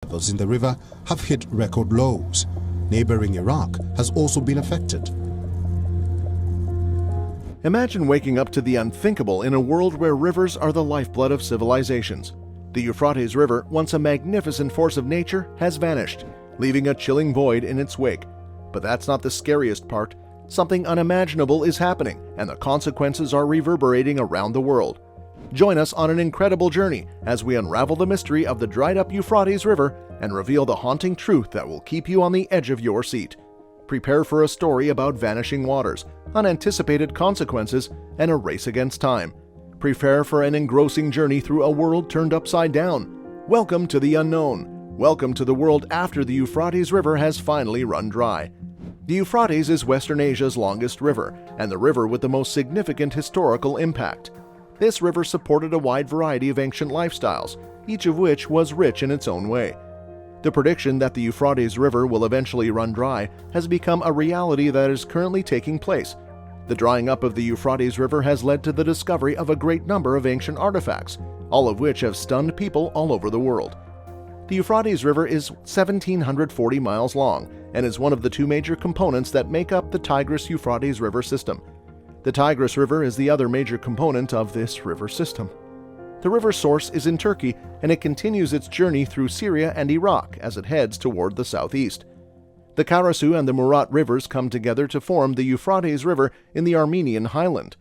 levels in the river have hit record lows. Neighboring Iraq has also been affected. Imagine waking up to the unthinkable in a world where rivers are the lifeblood of civilizations. The Euphrates River, once a magnificent force of nature, has vanished, leaving a chilling void in its wake. But that's not the scariest part. Something unimaginable is happening, and the consequences are reverberating around the world. Join us on an incredible journey as we unravel the mystery of the dried-up Euphrates River and reveal the haunting truth that will keep you on the edge of your seat. Prepare for a story about vanishing waters, unanticipated consequences, and a race against time. Prepare for an engrossing journey through a world turned upside down. Welcome to the unknown. Welcome to the world after the Euphrates River has finally run dry. The Euphrates is Western Asia's longest river, and the river with the most significant historical impact. This river supported a wide variety of ancient lifestyles, each of which was rich in its own way. The prediction that the Euphrates River will eventually run dry has become a reality that is currently taking place. The drying up of the Euphrates River has led to the discovery of a great number of ancient artifacts, all of which have stunned people all over the world. The Euphrates River is 1,740 miles long and is one of the two major components that make up the Tigris-Euphrates River system. The Tigris River is the other major component of this river system. The river's source is in Turkey, and it continues its journey through Syria and Iraq as it heads toward the southeast. The Karasu and the Murat rivers come together to form the Euphrates River in the Armenian highland.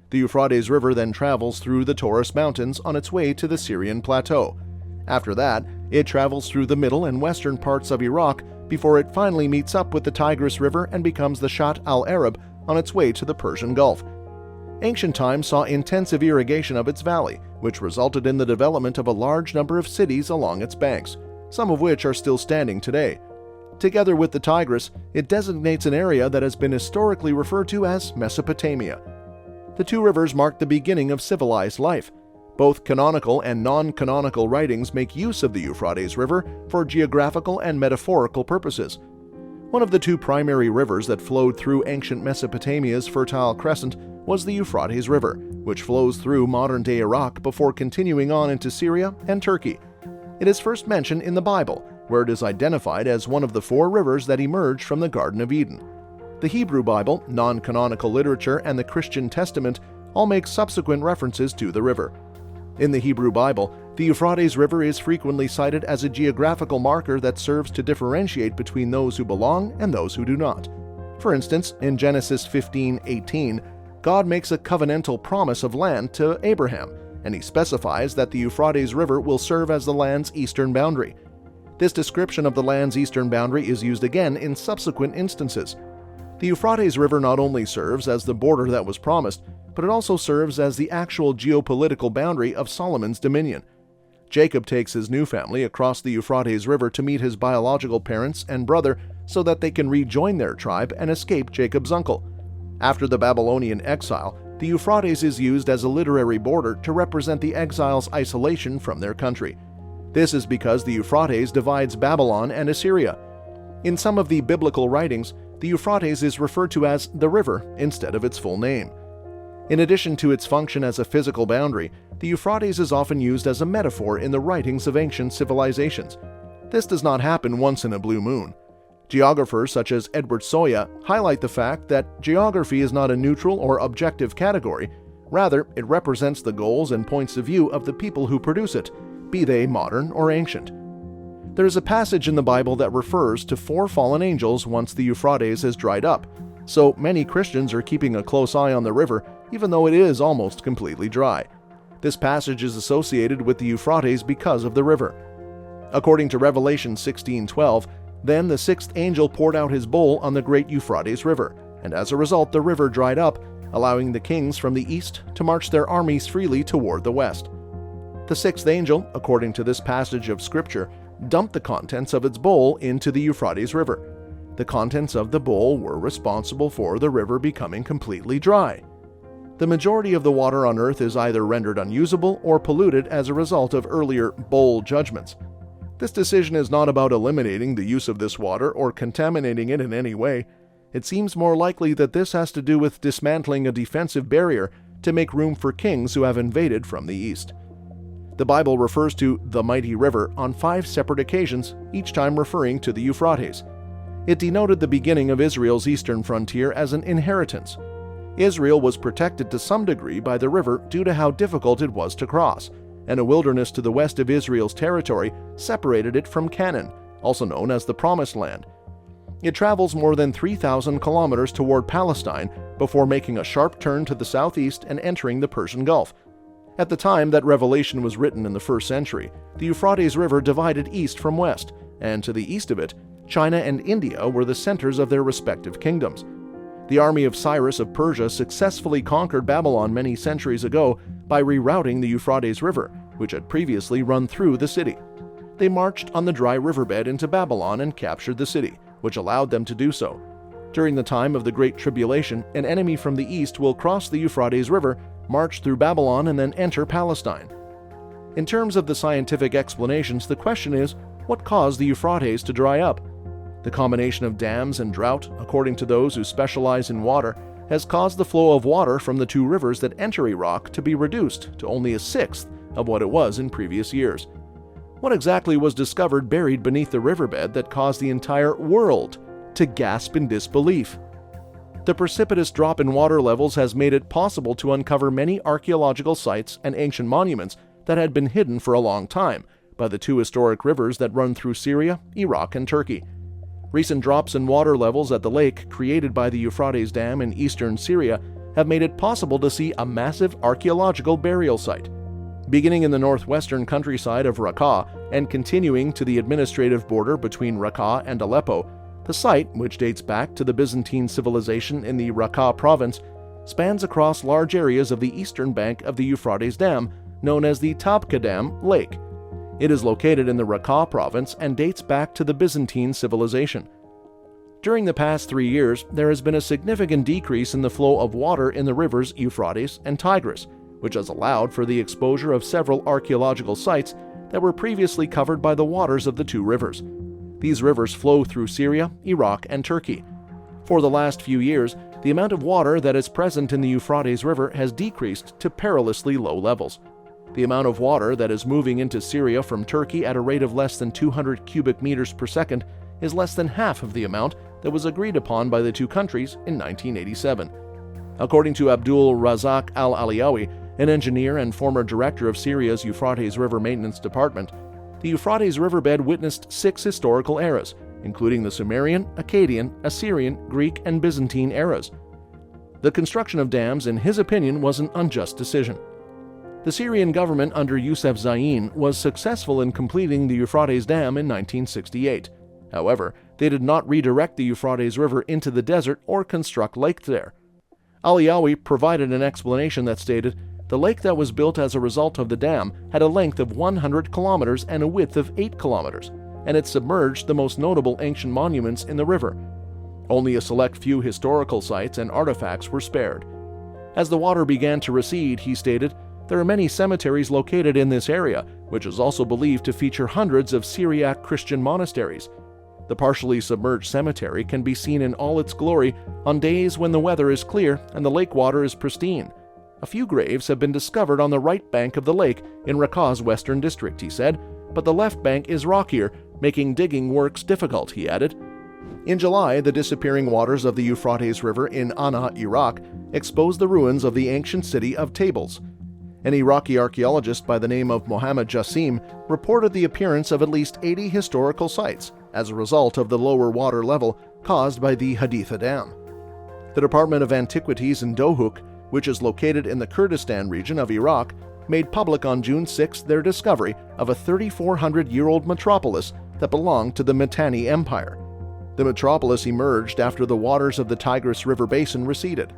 The Euphrates River then travels through the Taurus Mountains on its way to the Syrian plateau. After that, it travels through the middle and western parts of Iraq before it finally meets up with the Tigris River and becomes the Shatt al-Arab on its way to the Persian Gulf. Ancient times saw intensive irrigation of its valley, which resulted in the development of a large number of cities along its banks, some of which are still standing today. Together with the Tigris, it designates an area that has been historically referred to as Mesopotamia. The two rivers mark the beginning of civilized life. Both canonical and non-canonical writings make use of the Euphrates River for geographical and metaphorical purposes. One of the two primary rivers that flowed through ancient Mesopotamia's Fertile Crescent was the Euphrates River, which flows through modern-day Iraq before continuing on into Syria and Turkey. It is first mentioned in the Bible, where it is identified as one of the four rivers that emerged from the Garden of Eden. The Hebrew Bible, non-canonical literature, and the Christian Testament all make subsequent references to the river. In the Hebrew Bible, the Euphrates River is frequently cited as a geographical marker that serves to differentiate between those who belong and those who do not. For instance, in Genesis 15:18, God makes a covenantal promise of land to Abraham, and he specifies that the Euphrates River will serve as the land's eastern boundary. This description of the land's eastern boundary is used again in subsequent instances. The Euphrates River not only serves as the border that was promised, but it also serves as the actual geopolitical boundary of Solomon's dominion. Jacob takes his new family across the Euphrates River to meet his biological parents and brother so that they can rejoin their tribe and escape Jacob's uncle. After the Babylonian exile, the Euphrates is used as a literary border to represent the exiles' isolation from their country. This is because the Euphrates divides Babylon and Assyria. In some of the biblical writings, the Euphrates is referred to as the river instead of its full name. In addition to its function as a physical boundary, the Euphrates is often used as a metaphor in the writings of ancient civilizations. This does not happen once in a blue moon. Geographers such as Edward Soya highlight the fact that geography is not a neutral or objective category. Rather, it represents the goals and points of view of the people who produce it, be they modern or ancient. There is a passage in the Bible that refers to 4 fallen angels once the Euphrates has dried up, so many Christians are keeping a close eye on the river even though it is almost completely dry. This passage is associated with the Euphrates because of the river. According to Revelation 16:12, then the sixth angel poured out his bowl on the great Euphrates River, and as a result the river dried up, allowing the kings from the east to march their armies freely toward the west. The sixth angel, according to this passage of Scripture, dumped the contents of its bowl into the Euphrates River. The contents of the bowl were responsible for the river becoming completely dry. The majority of the water on Earth is either rendered unusable or polluted as a result of earlier bowl judgments. This decision is not about eliminating the use of this water or contaminating it in any way. It seems more likely that this has to do with dismantling a defensive barrier to make room for kings who have invaded from the east. The Bible refers to the mighty river on 5 separate occasions, each time referring to the Euphrates. It denoted the beginning of Israel's eastern frontier as an inheritance. Israel was protected to some degree by the river due to how difficult it was to cross, and a wilderness to the west of Israel's territory separated it from Canaan, also known as the Promised Land. It travels more than 3,000 kilometers toward Palestine before making a sharp turn to the southeast and entering the Persian Gulf. At the time that Revelation was written in the 1st century, the Euphrates River divided east from west, and to the east of it, China and India were the centers of their respective kingdoms. The army of Cyrus of Persia successfully conquered Babylon many centuries ago by rerouting the Euphrates River, which had previously run through the city. They marched on the dry riverbed into Babylon and captured the city, which allowed them to do so. During the time of the Great Tribulation, an enemy from the east will cross the Euphrates River, march through Babylon, and then enter Palestine. In terms of the scientific explanations, the question is, what caused the Euphrates to dry up? The combination of dams and drought, according to those who specialize in water, has caused the flow of water from the 2 rivers that enter Iraq to be reduced to only a sixth of what it was in previous years. What exactly was discovered buried beneath the riverbed that caused the entire world to gasp in disbelief? The precipitous drop in water levels has made it possible to uncover many archaeological sites and ancient monuments that had been hidden for a long time by the 2 historic rivers that run through Syria, Iraq, and Turkey. Recent drops in water levels at the lake created by the Euphrates Dam in eastern Syria have made it possible to see a massive archaeological burial site. Beginning in the northwestern countryside of Raqqa and continuing to the administrative border between Raqqa and Aleppo, the site, which dates back to the Byzantine civilization in the Raqqa province, spans across large areas of the eastern bank of the Euphrates Dam, known as the Tabqa Dam Lake. It is located in the Raqqa province and dates back to the Byzantine civilization. During the past 3 years, there has been a significant decrease in the flow of water in the rivers Euphrates and Tigris, which has allowed for the exposure of several archaeological sites that were previously covered by the waters of the 2 rivers. These rivers flow through Syria, Iraq, and Turkey. For the last few years, the amount of water that is present in the Euphrates River has decreased to perilously low levels. The amount of water that is moving into Syria from Turkey at a rate of less than 200 cubic meters per second is less than half of the amount that was agreed upon by the 2 countries in 1987. According to Abdul Razak al-Aliawi, an engineer and former director of Syria's Euphrates River Maintenance Department, the Euphrates riverbed witnessed 6 historical eras, including the Sumerian, Akkadian, Assyrian, Greek, and Byzantine eras. The construction of dams, in his opinion, was an unjust decision. The Syrian government under Youssef Zayin was successful in completing the Euphrates Dam in 1968. However, they did not redirect the Euphrates River into the desert or construct lakes there. Aliawi provided an explanation that stated, "The lake that was built as a result of the dam had a length of 100 kilometers and a width of 8 kilometers, and it submerged the most notable ancient monuments in the river. Only a select few historical sites and artifacts were spared." As the water began to recede, he stated, "There are many cemeteries located in this area, which is also believed to feature hundreds of Syriac Christian monasteries. The partially submerged cemetery can be seen in all its glory on days when the weather is clear and the lake water is pristine. A few graves have been discovered on the right bank of the lake in Raqqa's western district," he said, "but the left bank is rockier, making digging works difficult," he added. In July, the disappearing waters of the Euphrates River in Anna, Iraq, exposed the ruins of the ancient city of Tables. An Iraqi archaeologist by the name of Mohammed Jassim reported the appearance of at least 80 historical sites as a result of the lower water level caused by the Haditha Dam. The Department of Antiquities in Dohuk, which is located in the Kurdistan region of Iraq, made public on June 6 their discovery of a 3,400-year-old metropolis that belonged to the Mitanni Empire. The metropolis emerged after the waters of the Tigris River basin receded.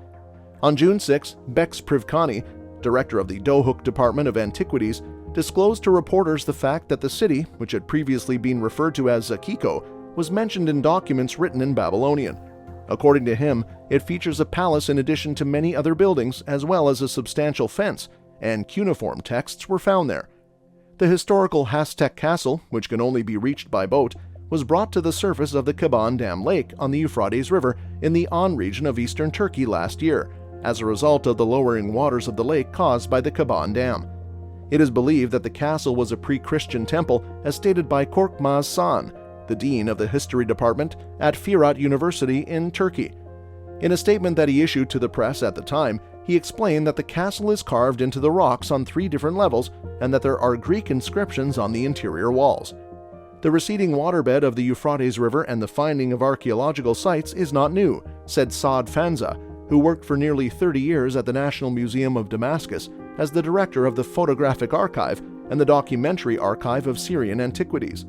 On June 6, Bex Privkani, director of the Dohuk Department of Antiquities, disclosed to reporters the fact that the city, which had previously been referred to as Zakiko, was mentioned in documents written in Babylonian. According to him, it features a palace in addition to many other buildings, as well as a substantial fence, and cuneiform texts were found there. The historical Hastek Castle, which can only be reached by boat, was brought to the surface of the Kaban Dam Lake on the Euphrates River in the An region of eastern Turkey last year, as a result of the lowering waters of the lake caused by the Kaban Dam. It is believed that the castle was a pre-Christian temple, as stated by Korkmaz San, the dean of the history department at Euphrates University in Turkey. In a statement that he issued to the press at the time, he explained that the castle is carved into the rocks on 3 different levels and that there are Greek inscriptions on the interior walls. The receding waterbed of the Euphrates River and the finding of archaeological sites is not new, said Saad Fanza, who worked for nearly 30 years at the National Museum of Damascus as the director of the Photographic Archive and the Documentary Archive of Syrian Antiquities.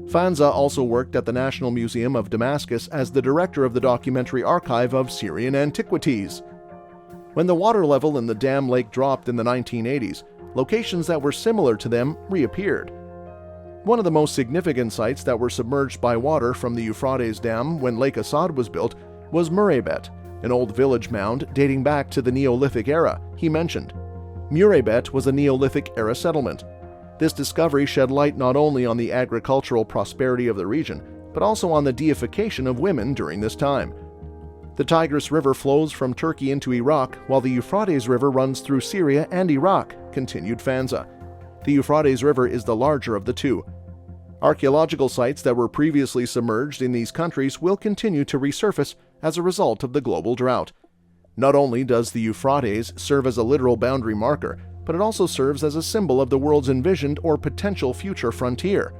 Fanza also worked at the National Museum of Damascus as the director of the Documentary Archive of Syrian Antiquities. When the water level in the dam lake dropped in the 1980s, locations that were similar to them reappeared. One of the most significant sites that were submerged by water from the Euphrates Dam when Lake Assad was built was Mureybet, an old village mound dating back to the Neolithic era, he mentioned. Mureybet was a Neolithic-era settlement. This discovery shed light not only on the agricultural prosperity of the region, but also on the deification of women during this time. The Tigris River flows from Turkey into Iraq, while the Euphrates River runs through Syria and Iraq, continued Fanza. The Euphrates River is the larger of the two. Archaeological sites that were previously submerged in these countries will continue to resurface as a result of the global drought. Not only does the Euphrates serve as a literal boundary marker, but it also serves as a symbol of the world's envisioned or potential future frontier.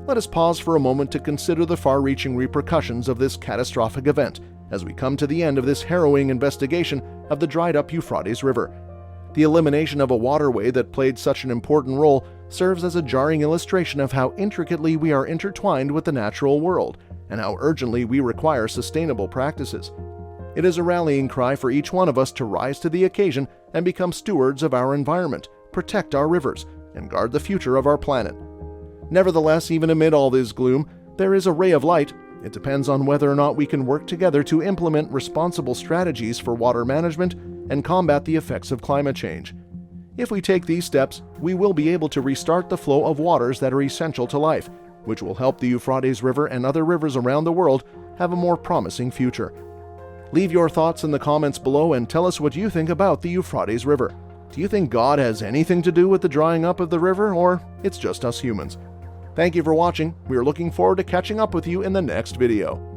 Let us pause for a moment to consider the far-reaching repercussions of this catastrophic event as we come to the end of this harrowing investigation of the dried-up Euphrates River. The elimination of a waterway that played such an important role serves as a jarring illustration of how intricately we are intertwined with the natural world and how urgently we require sustainable practices. It is a rallying cry for each one of us to rise to the occasion and become stewards of our environment, protect our rivers, and guard the future of our planet. Nevertheless, even amid all this gloom, there is a ray of light. It depends on whether or not we can work together to implement responsible strategies for water management and combat the effects of climate change. If we take these steps, we will be able to restart the flow of waters that are essential to life, which will help the Euphrates River and other rivers around the world have a more promising future. Leave your thoughts in the comments below and tell us what you think about the Euphrates River. Do you think God has anything to do with the drying up of the river, or it's just us humans? Thank you for watching. We are looking forward to catching up with you in the next video.